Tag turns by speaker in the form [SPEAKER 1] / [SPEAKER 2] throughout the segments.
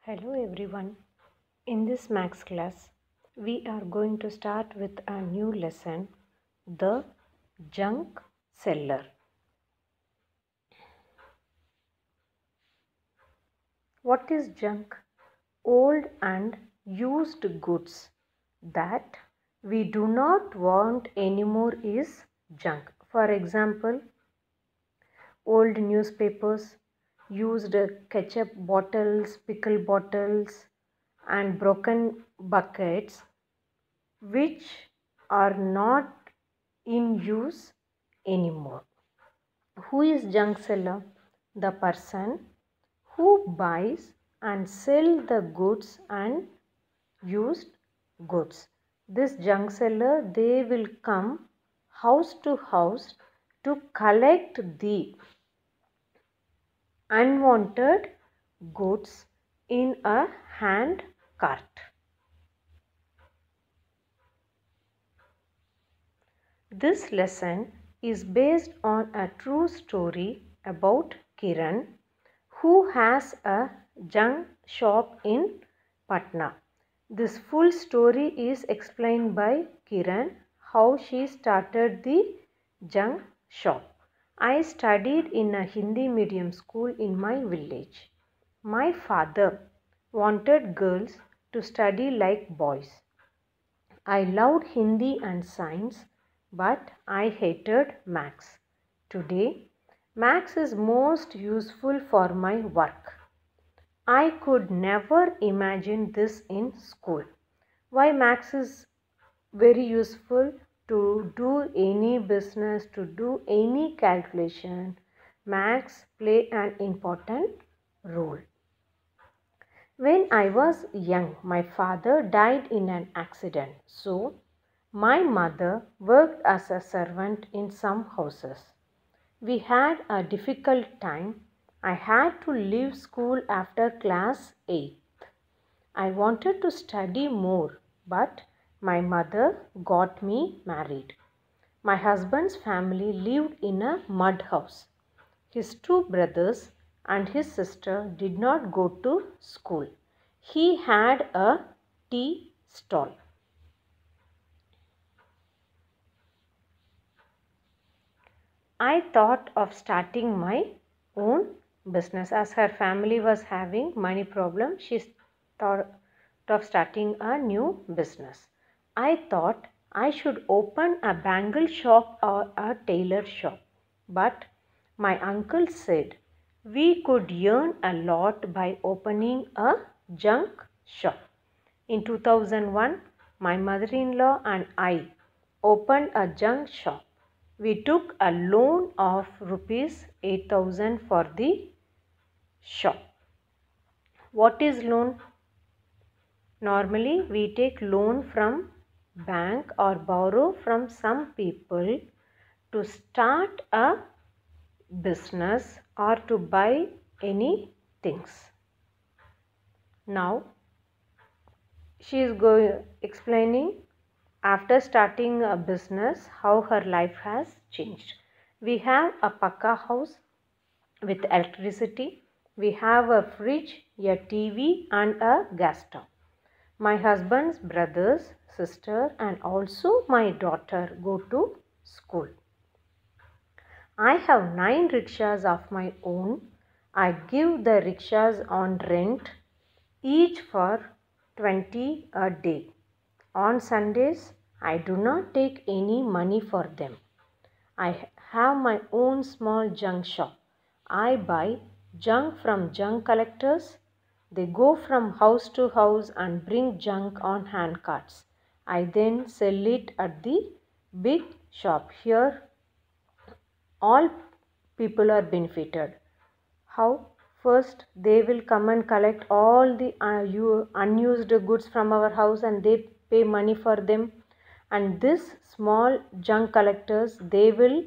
[SPEAKER 1] Hello everyone. In this max class, we are going to start with a new lesson, the junk seller. What is junk? Old and used goods that we do not want anymore is junk. For example, old newspapers, used ketchup bottles, pickle bottles, and broken buckets which are not in use anymore. Who is junk seller? The person who buys and sell the goods and used goods. This junk seller, they will come house to house to collect the unwanted goods in a hand cart. This lesson is based on a true story about Kiran, who has a junk shop in Patna. This full story is explained by Kiran, how she started the junk shop. I studied in a Hindi medium school in my village. My father wanted girls to study like boys. I loved Hindi and science, but I hated maths. Today, maths is most useful for my work. I could never imagine this in school. Why maths is very useful? To do any business, to do any calculation, maths play an important role. When I was young, my father died in an accident. So, my mother worked as a servant in some houses. We had a difficult time. I had to leave school after class 8th. I wanted to study more, but my mother got me married. My husband's family lived in a mud house. His two brothers and his sister did not go to school. He had a tea stall. I thought of starting my own business. As her family was having money problem, she thought of starting a new business. I thought I should open a bangle shop or a tailor shop. But my uncle said we could earn a lot by opening a junk shop. In 2001, my mother-in-law and I opened a junk shop. We took a loan of rupees 8,000 for the shop. What is loan? Normally, we take loan from bank or borrow from some people to start a business or to buy any things. Now, she is explaining after starting a business how her life has changed. We have a pakka house with electricity. We have a fridge, a TV and a gas stove. My husband's brothers, sister and also my daughter go to school. I have 9 rickshaws of my own. I give the rickshaws on rent, each for 20 a day. On Sundays, I do not take any money for them. I have my own small junk shop. I buy junk from junk collectors. They go from house to house and bring junk on hand carts. I then sell it at the big shop. Here, all people are benefited. How? First, they will come and collect all the unused goods from our house and they pay money for them. And this small junk collectors, they will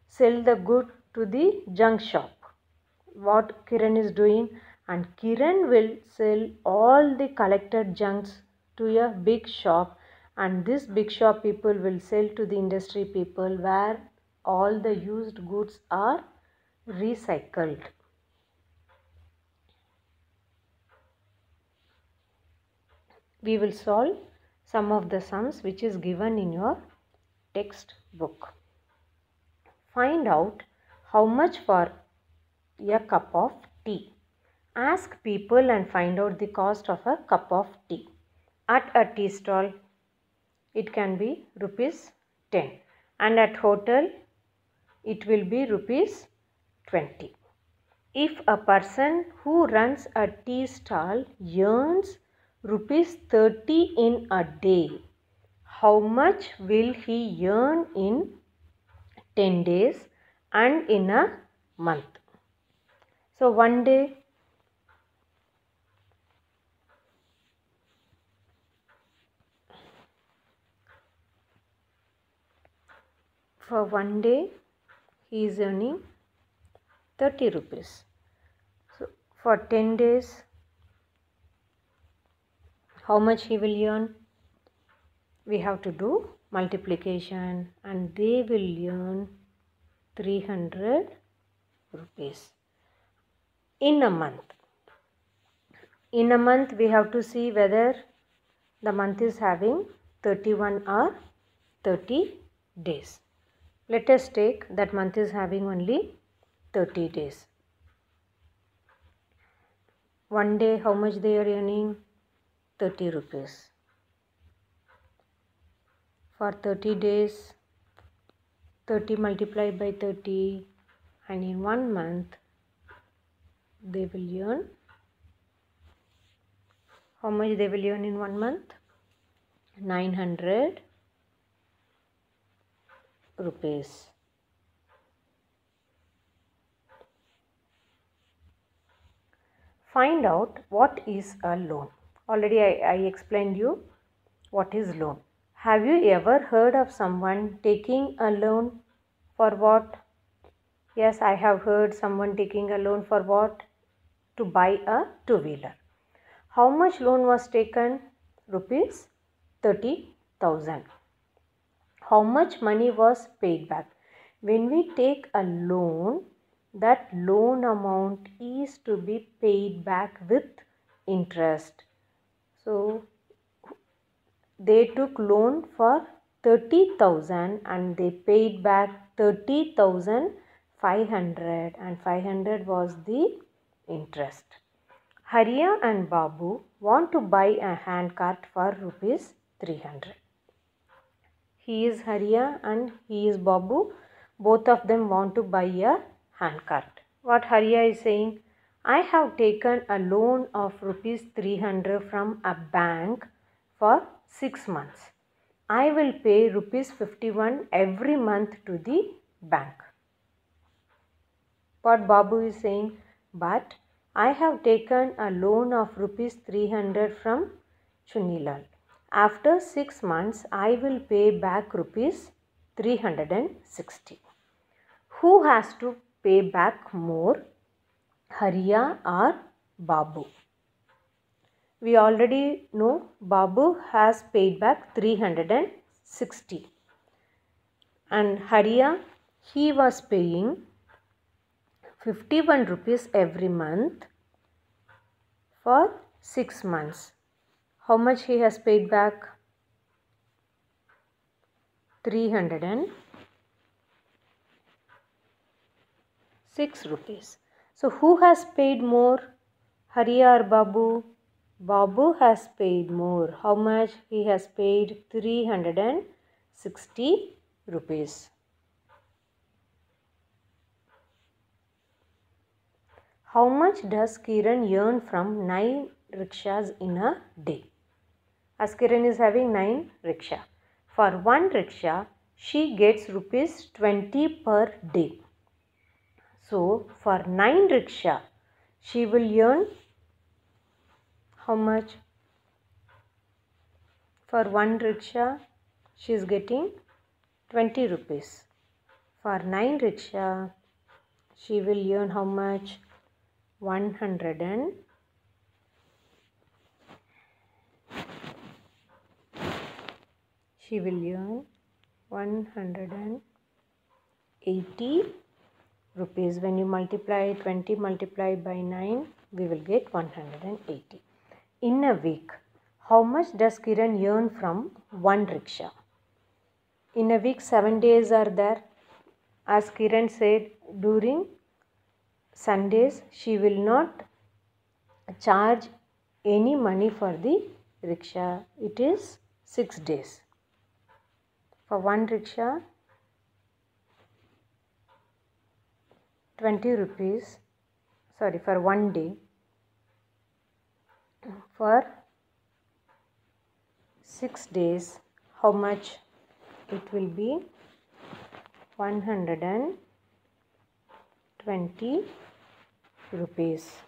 [SPEAKER 1] sell the good to the junk shop. What Kiran is doing, and Kiran will sell all the collected junks to a big shop, and this big shop people will sell to the industry people where all the used goods are recycled. We will solve some of the sums which is given in your textbook. Find out how much for a cup of tea. Ask people and find out the cost of a cup of tea. At a tea stall, it can be rupees 10, and at hotel, it will be rupees 20. If a person who runs a tea stall earns rupees 30 in a day, how much will he earn in 10 days and in a month? So one day, for one day, he is earning 30 rupees. So for 10 days, how much he will earn? We have to do multiplication, and they will earn 300 rupees in a month. In a month, we have to see whether the month is having 31 or 30 days. Let us take that month is having only 30 days. One day, how much they are earning? 30 rupees. For 30 days, 30 multiplied by 30, and in 1 month, they will earn, how much they will earn in 1 month? 900 rupees. Find out what is a loan. Already I explained you what is loan. Have you ever heard of someone taking a loan for what? Yes, I have heard someone taking a loan for what? To buy a two-wheeler. How much loan was taken? Rupees 30,000. How much money was paid back? When we take a loan, that loan amount is to be paid back with interest. So they took loan for 30,000 and they paid back 30,500, and 500 was the interest. Hariya and Babu want to buy a handcart for rupees 300. He is Hariya and he is Babu. Both of them want to buy a handcart. What Hariya is saying? I have taken a loan of rupees 300 from a bank for 6 months. I will pay rupees 51 every month to the bank. What Babu is saying? But I have taken a loan of rupees 300 from Chunilal. After 6 months, I will pay back rupees 360. Who has to pay back more, Hariya or Babu? We already know Babu has paid back 360. And Hariya, he was paying 51 rupees every month for 6 months. How much he has paid back? 306 rupees. So who has paid more, Hariya or Babu? Babu has paid more. How much? He has paid 360 rupees. How much does Kiran earn from 9 rickshaws in a day? As Kiran is having 9 rickshaw. For 1 rickshaw, she gets rupees 20 per day. So, for 9 rickshaw, she will earn how much? For 1 rickshaw, she is getting 20 rupees. For 9 rickshaw, she will earn how much? 100 and she will earn 180 rupees. When you multiply 20 multiplied by 9, we will get 180. In a week, How much does Kiran earn from one rickshaw? In a week, 7 days are there. As Kiran said, during Sundays, she will not charge any money for the rickshaw. It is 6 days. For one rickshaw, 20 rupees. Sorry, for one day. For 6 days, how much? It will be 120 rupees.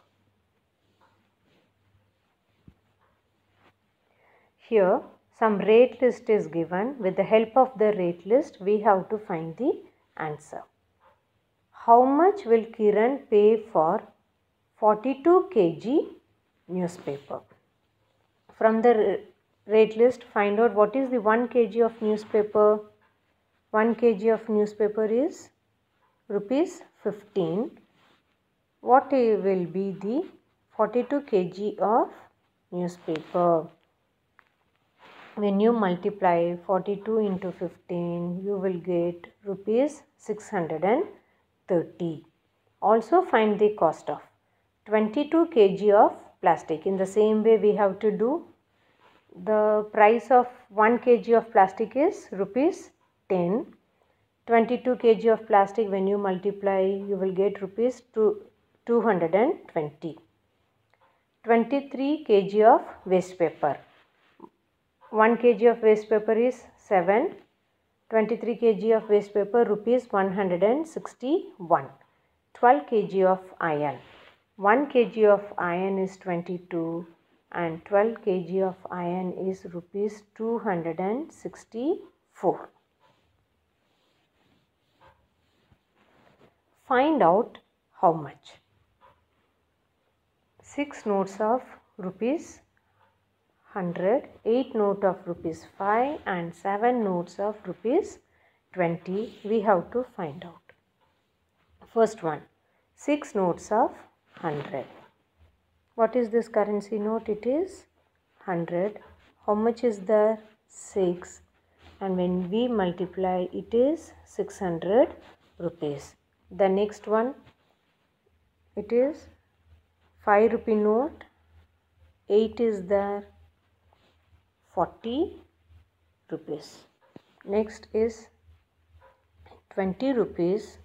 [SPEAKER 1] Here some rate list is given. With the help of the rate list, we have to find the answer. How much will Kiran pay for 42 kg newspaper? From the rate list, find out what is the 1 kg of newspaper. 1 kg of newspaper is rupees 15. What will be the 42 kg of newspaper? When you multiply 42 into 15, you will get rupees 630. Also find the cost of 22 kg of plastic. In the same way, we have to do. The price of 1 kg of plastic is rupees 10. 22 kg of plastic, when you multiply, you will get rupees 220. 23 kg of waste paper. 1 kg of waste paper is 7. 23 kg of waste paper, rupees 161. 12 kg of iron. 1 kg of iron is 22 and 12 kg of iron is rupees 264. Find out how much. 6 notes of rupees 100, 8 notes of rupees 5 and 7 notes of rupees 20. We have to find out. First one, 6 notes of 100. What is this currency note? It is 100. How much is there? 6. And when we multiply, it is 600 rupees. The next one, it is 5 rupee note. 8 is there. 40 rupees. Next is 20 rupees.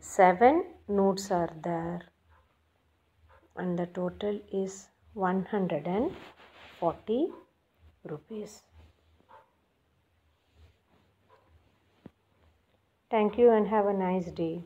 [SPEAKER 1] 7 notes are there and the total is 140 rupees. Thank you and have a nice day.